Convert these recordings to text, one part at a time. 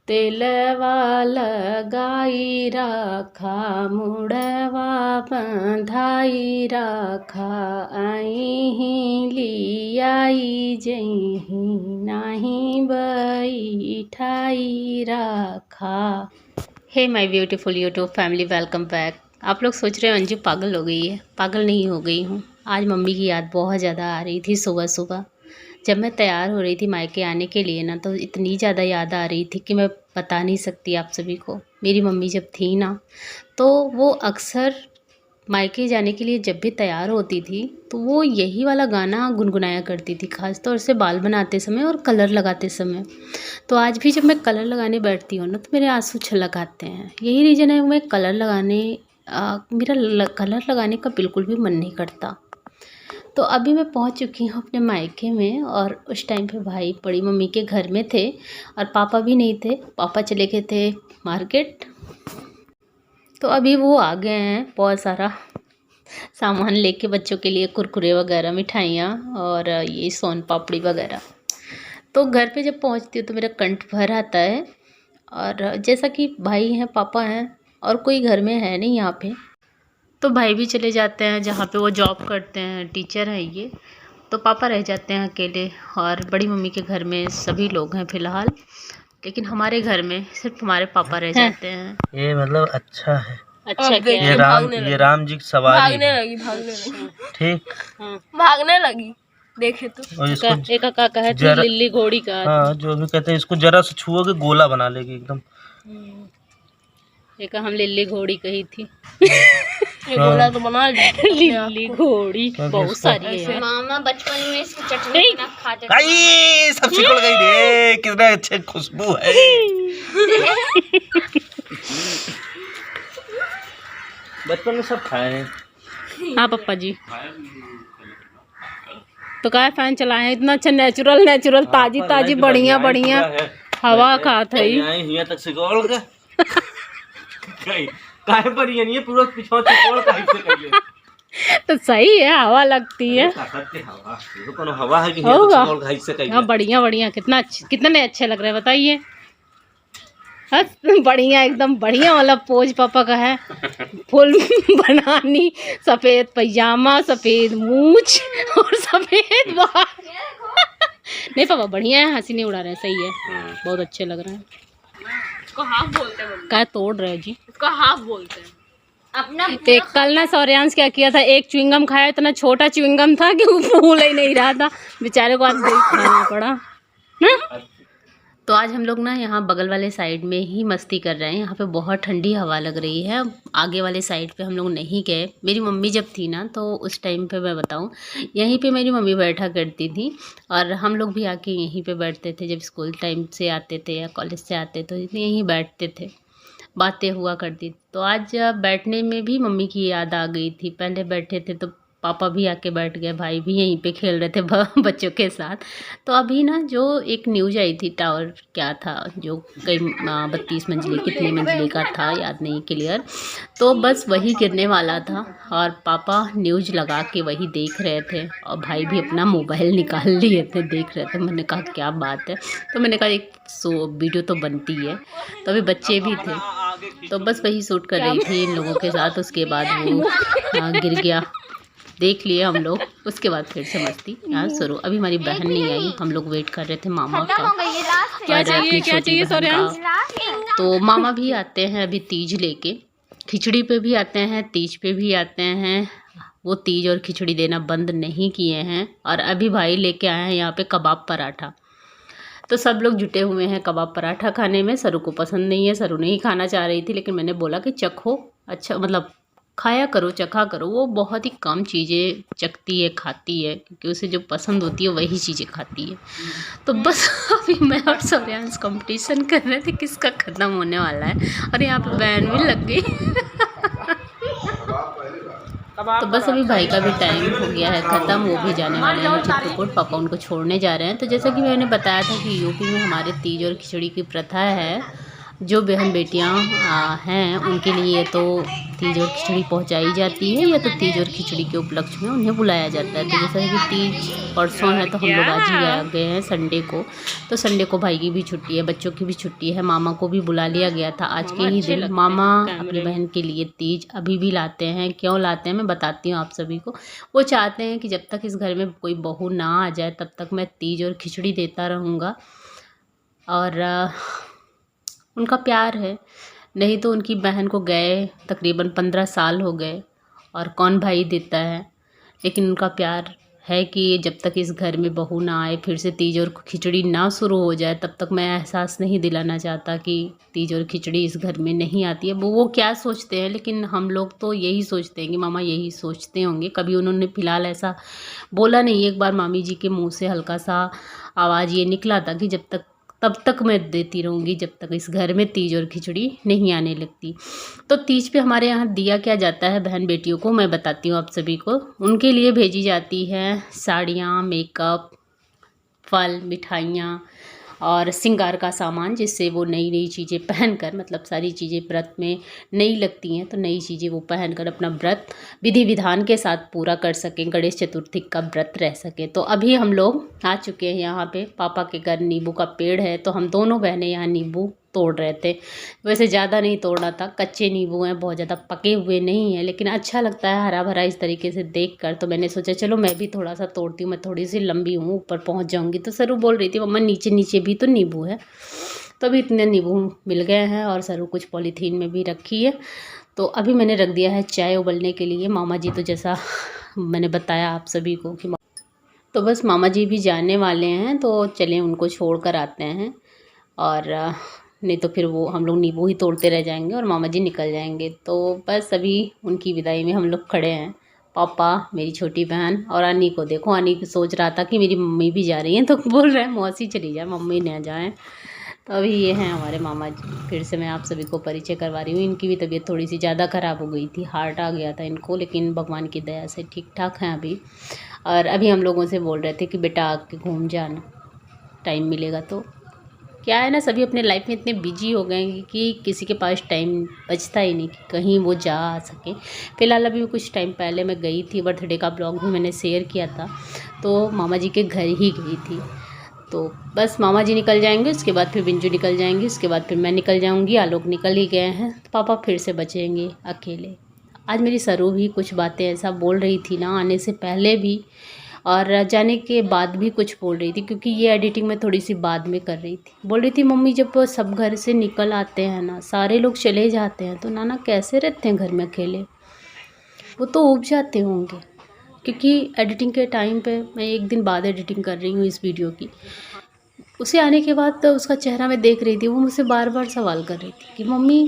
तेलवा लगाई राखा मुड़वा बंधाई राखा आई लियाई जही नहीं बैठाई राखा। Hey my beautiful YouTube family, welcome back. आप लोग सोच रहे हो अंजू पागल हो गई है। पागल नहीं हो गई हूँ। आज मम्मी की याद बहुत ज़्यादा आ रही थी। सुबह सुबह जब मैं तैयार हो रही थी मायके आने के लिए ना, तो इतनी ज़्यादा याद आ रही थी कि मैं बता नहीं सकती आप सभी को। मेरी मम्मी जब थी ना, तो वो अक्सर मायके जाने के लिए जब भी तैयार होती थी तो वो यही वाला गाना गुनगुनाया करती थी, ख़ास तौर से बाल बनाते समय और कलर लगाते समय। तो आज भी जब मैं कलर लगाने बैठती हूँ ना, तो मेरे आंसू छलक आते हैं। यही रीज़न है मैं कलर लगाने कलर लगाने का बिल्कुल भी मन नहीं करता। तो अभी मैं पहुंच चुकी हूँ अपने मायके में, और उस टाइम पे भाई बड़ी मम्मी के घर में थे और पापा भी नहीं थे। पापा चले गए थे मार्केट। तो अभी वो आ गए हैं बहुत सारा सामान लेके, बच्चों के लिए कुरकुरे वगैरह, मिठाइयाँ और ये सोन पापड़ी वगैरह। तो घर पे जब पहुंचती हूँ तो मेरा कंठ भर आता है। और जैसा कि भाई हैं, पापा हैं और कोई घर में है नहीं यहाँ पे, तो भाई भी चले जाते हैं जहाँ पे वो जॉब करते हैं, टीचर है ये। तो पापा रह जाते हैं अकेले, और बड़ी मम्मी के घर में सभी लोग हैं फ़िलहाल, लेकिन हमारे घर में सिर्फ हमारे पापा रह जाते हैं। ये मतलब अच्छा है। अच्छा क्या है? ये राम जी की सवारी भागने लगी ठीक। भागने लगी देखे तो। और इसको एक का कहे थी लिल्ली घोड़ी का। हाँ, जो भी कहते हैं इसको जरा से छुओगे गोला बना लेगी एकदम। एक हम लिल्ली घोड़ी कही थी। ये गोला तो बना लिल्ली घोड़ी बहुत सारी है। मामा बचपन में इसकी चटनी बना खाते आई सब सिकुड़ गई रे, कितने अच्छे खुशबू है। बचपन में सब खाए हैं। हाँ पापा जी, तो क्या फैन चलाए इतना अच्छा नेचुरल ताजी ताजी बढ़िया बढ़िया हवा खात है। यहाँ तक सिकोड़ के काहे पर ये नहीं है पूरा पिछवा सिकोड़ काहे से कइले। तो सही है, हवा लगती है। हवा ये कोनो हवा है कि यहाँ तक सिकोड़ काहे से कइले। हाँ बढ़िया कितने अच्छे लग रहे हैं बताइए। बढ़िया एकदम बढ़िया वाला पोज पापा का है। फुल बनानी, सफ़ेद पैजामा, सफ़ेद मूछ और सफ़ेद बाल। नहीं पापा बढ़िया है, हंसी नहीं उड़ा रहे हैं, सही है, बहुत अच्छे लग रहे हैं। इसको हाफ बोलते हैं। क्या तोड़ रहे हो जी? इसको हाफ बोलते हैं। अपना एक कल ना सौर्यांश क्या किया था, एक च्युइंगम खाया, इतना छोटा च्युइंगम था कि वो फूल ही नहीं रहा था, बेचारे को आज खाना पड़ा ना। तो आज हम लोग ना यहाँ बगल वाले साइड में ही मस्ती कर रहे हैं। यहाँ पे बहुत ठंडी हवा लग रही है। आगे वाले साइड पे हम लोग नहीं गए। मेरी मम्मी जब थी ना, तो उस टाइम पे मैं बताऊँ, यहीं पे मेरी मम्मी बैठा करती थी और हम लोग भी आके यहीं पे बैठते थे। जब स्कूल टाइम से आते थे या कॉलेज से आते तो यहीं बैठते थे, बातें हुआ करती। तो आज बैठने में भी मम्मी की याद आ गई थी। पहले बैठे थे तो पापा भी आके बैठ गए, भाई भी यहीं पे खेल रहे थे बच्चों के साथ। तो अभी ना जो एक न्यूज़ आई थी, टावर क्या था जो कई 32 मंजिली कितनी मंजिली का था याद नहीं क्लियर, तो बस वही गिरने वाला था और पापा न्यूज़ लगा के वही देख रहे थे और भाई भी अपना मोबाइल निकाल लिए थे, देख रहे थे। मैंने कहा क्या बात है, तो मैंने कहा एक वीडियो तो बनती है। तो अभी बच्चे भी थे तो बस वही शूट कर रही थी इन लोगों के साथ। उसके बाद वो गिर गया, देख लिए हम लोग। उसके बाद फिर से मस्ती यहाँ शुरू। अभी हमारी बहन नहीं आई, हम लोग वेट कर रहे थे मामा का क्या चाहिए सौर्यांश? तो मामा भी आते हैं अभी तीज लेके, खिचड़ी पे भी आते हैं, तीज पे भी आते हैं। वो तीज और खिचड़ी देना बंद नहीं किए हैं। और अभी भाई लेके आए हैं यहाँ पे कबाब पराठा। तो सब लोग जुटे हुए हैं कबाब पराठा खाने में। सरू को पसंद नहीं है, सरू नहीं खाना चाह रही थी, लेकिन मैंने बोला कि चखो, अच्छा मतलब खाया करो, चखा करो। वो बहुत ही कम चीज़ें चखती है, खाती है, क्योंकि उसे जो पसंद होती है वही चीज़ें खाती है। तो बस अभी मैं और सौर्यांश कंपटीशन कर रहे थे किसका ख़त्म होने वाला है, और यहाँ पे बहन भी लग गई। तो बस अभी भाई का भी टाइम हो गया है ख़त्म, वो भी जाने वाले हैं चित्रकूट। पापा उनको छोड़ने जा रहे हैं। तो जैसा कि मैंने बताया था कि यूपी में हमारे तीज और खिचड़ी की प्रथा है, जो बहन बेटियां हैं उनके लिए तो तीज और खिचड़ी पहुंचाई जाती है, या तो तीज और खिचड़ी के उपलक्ष्य में उन्हें बुलाया जाता है। तो जैसा कि तीज परसों है तो हम लोग आज ही गए हैं संडे को, तो संडे को भाई की भी छुट्टी है, बच्चों की भी छुट्टी है, मामा को भी बुला लिया गया था आज के ही दिन। मामा अपनी बहन के लिए तीज अभी भी लाते हैं। क्यों लाते हैं मैं बताती हूँ आप सभी को। वो चाहते हैं कि जब तक इस घर में कोई बहू ना आ जाए तब तक मैं तीज और खिचड़ी देता रहूँगा, और उनका प्यार है। नहीं तो उनकी बहन को गए तकरीबन 15 साल हो गए और कौन भाई देता है, लेकिन उनका प्यार है कि जब तक इस घर में बहू ना आए, फिर से तीज और खिचड़ी ना शुरू हो जाए, तब तक मैं एहसास नहीं दिलाना चाहता कि तीज और खिचड़ी इस घर में नहीं आती है। वो क्या सोचते हैं, लेकिन हम लोग तो यही सोचते हैं कि मामा यही सोचते होंगे। कभी उन्होंने फ़िलहाल ऐसा बोला नहीं। एक बार मामी जी के मुँह से हल्का सा आवाज़ ये निकला था कि तब तक मैं देती रहूँगी जब तक इस घर में तीज और खिचड़ी नहीं आने लगती। तो तीज पे हमारे यहाँ दिया क्या जाता है बहन बेटियों को, मैं बताती हूँ आप सभी को। उनके लिए भेजी जाती है साड़ियाँ, मेकअप, फल, मिठाइयाँ और श्रृंगार का सामान, जिससे वो नई नई चीज़ें पहनकर, मतलब सारी चीज़ें व्रत में नई लगती हैं तो नई चीज़ें वो पहनकर अपना व्रत विधि विधान के साथ पूरा कर सकें, गणेश चतुर्थी का व्रत रह सके। तो अभी हम लोग आ चुके हैं यहाँ पे। पापा के घर नींबू का पेड़ है, तो हम दोनों बहनें यहाँ नींबू तोड़ रहे थे। वैसे ज़्यादा नहीं तोड़ना था, कच्चे नींबू हैं, बहुत ज़्यादा पके हुए नहीं हैं, लेकिन अच्छा लगता है हरा भरा इस तरीके से देखकर। तो मैंने सोचा चलो मैं भी थोड़ा सा तोड़ती हूँ, मैं थोड़ी सी लंबी हूँ, ऊपर पहुँच जाऊँगी। तो सरू बोल रही थी मम्मा नीचे नीचे भी तो नींबू है। तो अभी इतने नींबू मिल गए हैं और सरू कुछ पॉलीथीन में भी रखी है। तो अभी मैंने रख दिया है चाय उबलने के लिए। मामा जी तो जैसा मैंने बताया आप सभी को कि तो बस मामा जी भी जाने वाले हैं, तो चलें उनको छोड़ कर आते हैं, और नहीं तो फिर वो हम लोग नींबू ही तोड़ते रह जाएंगे और मामा जी निकल जाएंगे। तो बस अभी उनकी विदाई में हम लोग खड़े हैं। पापा, मेरी छोटी बहन और अनी को देखो। अनी सोच रहा था कि मेरी मम्मी भी जा रही हैं, तो बोल रहे हैं मौसी चली जाए, मम्मी ना जाएं। तो अभी ये हैं हमारे मामा जी। फिर से मैं आप सभी को परिचय करवा रही हूँ। इनकी भी तबीयत थोड़ी सी ज़्यादा ख़राब हो गई थी, हार्ट आ गया था इनको, लेकिन भगवान की दया से ठीक ठाक हैं अभी। और अभी हम लोगों से बोल रहे थे कि बेटा आके घूम जाना, टाइम मिलेगा तो। क्या है ना, सभी अपने लाइफ में इतने बिजी हो गए हैं कि किसी के पास टाइम बचता ही नहीं कि कहीं वो जा आ सके। फ़िलहाल अभी कुछ टाइम पहले मैं गई थी, बर्थडे का ब्लॉग भी मैंने शेयर किया था, तो मामा जी के घर ही गई थी। तो बस मामा जी निकल जाएंगे, उसके बाद फिर बिंजू निकल जाएंगी, उसके बाद फिर मैं निकल जाऊंगी। आलोक निकल ही गए हैं, तो पापा फिर से बचेंगे अकेले। आज मेरी सरू भी कुछ बातें ऐसा बोल रही थी ना, आने से पहले भी और जाने के बाद भी कुछ बोल रही थी, क्योंकि ये एडिटिंग मैं थोड़ी सी बाद में कर रही थी। बोल रही थी मम्मी जब सब घर से निकल आते हैं ना, सारे लोग चले जाते हैं, तो नाना कैसे रहते हैं घर में अकेले, वो तो ऊब जाते होंगे। क्योंकि एडिटिंग के टाइम पे मैं एक दिन बाद एडिटिंग कर रही हूँ इस वीडियो की। उसे आने के बाद तो उसका चेहरा मैं देख रही थी, वो मुझसे बार बार सवाल कर रही थी कि मम्मी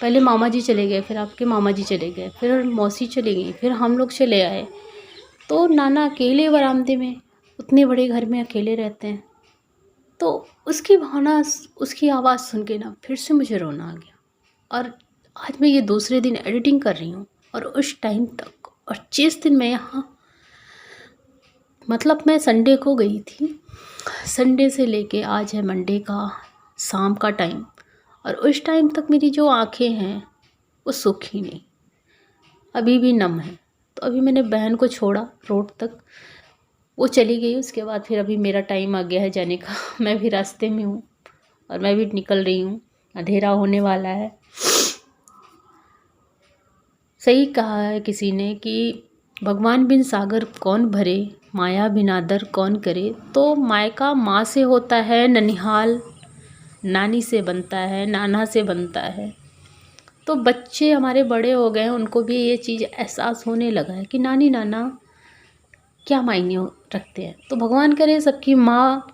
पहले मामा जी चले गए, फिर आपके मामा जी चले गए, फिर मौसी चली गई, फिर हम लोग चले आए, तो नाना अकेले बरामदे में उतने बड़े घर में अकेले रहते हैं। तो उसकी भावना, उसकी आवाज़ सुन के ना फिर से मुझे रोना आ गया। और आज मैं ये दूसरे दिन एडिटिंग कर रही हूँ, और उस टाइम तक, और जिस दिन मैं यहाँ, मतलब मैं संडे को गई थी, संडे से लेके आज है मंडे का शाम का टाइम, और उस टाइम तक मेरी जो आँखें हैं वो सूखी नहीं, अभी भी नम है। तो अभी मैंने बहन को छोड़ा रोड तक, वो चली गई, उसके बाद फिर अभी मेरा टाइम आ गया है जाने का। मैं भी रास्ते में हूँ और मैं भी निकल रही हूँ, अंधेरा होने वाला है। सही कहा है किसी ने कि भगवान बिन सागर कौन भरे, माया बिन आदर कौन करे। तो मायका माँ से होता है, ननिहाल नानी से बनता है, नाना से बनता है। तो बच्चे हमारे बड़े हो गए हैं, उनको भी ये चीज़ एहसास होने लगा है कि नानी नाना क्या मायने रखते हैं। तो भगवान करे सबकी माँ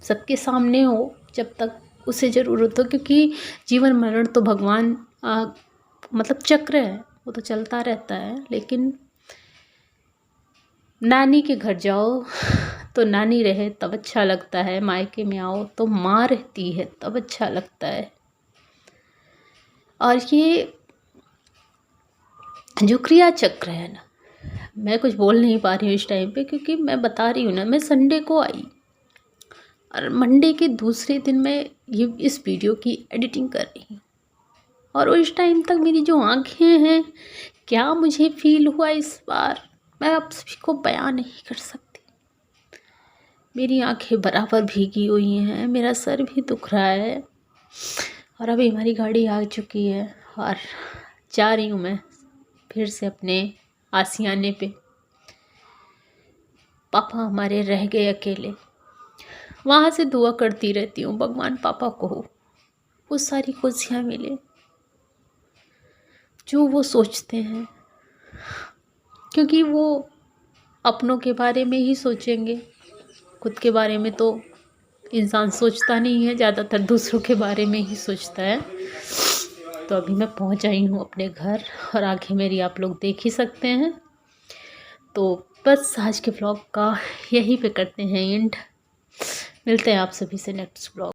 सबके सामने हो जब तक उसे ज़रूरत हो, क्योंकि जीवन मरण तो भगवान मतलब चक्र है, वो तो चलता रहता है। लेकिन नानी के घर जाओ तो नानी रहे तब अच्छा लगता है, मायके में आओ तो माँ रहती है तब अच्छा लगता है। और ये जो क्रिया चक्र है ना, मैं कुछ बोल नहीं पा रही हूँ इस टाइम पे, क्योंकि मैं बता रही हूँ ना, मैं संडे को आई, और मंडे के दूसरे दिन मैं ये इस वीडियो की एडिटिंग कर रही हूँ और उस टाइम तक मेरी जो आंखें हैं, क्या मुझे फील हुआ इस बार, मैं आप सभी को बयान नहीं कर सकती। मेरी आंखें बराबर भीगी हुई हैं, मेरा सर भी दुख रहा है और अभी हमारी गाड़ी आ चुकी है और जा रही हूँ मैं फिर से अपने आशियाने पे। पापा हमारे रह गए अकेले। वहाँ से दुआ करती रहती हूँ, भगवान पापा को वो सारी खुशियाँ मिले जो वो सोचते हैं, क्योंकि वो अपनों के बारे में ही सोचेंगे, खुद के बारे में तो इंसान सोचता नहीं है, ज़्यादातर दूसरों के बारे में ही सोचता है। तो अभी मैं पहुंच आई हूँ अपने घर और आंखें मेरी आप लोग देख ही सकते हैं। तो बस आज के व्लॉग का यहीं पे करते हैं एंड। मिलते हैं आप सभी से नेक्स्ट व्लॉग।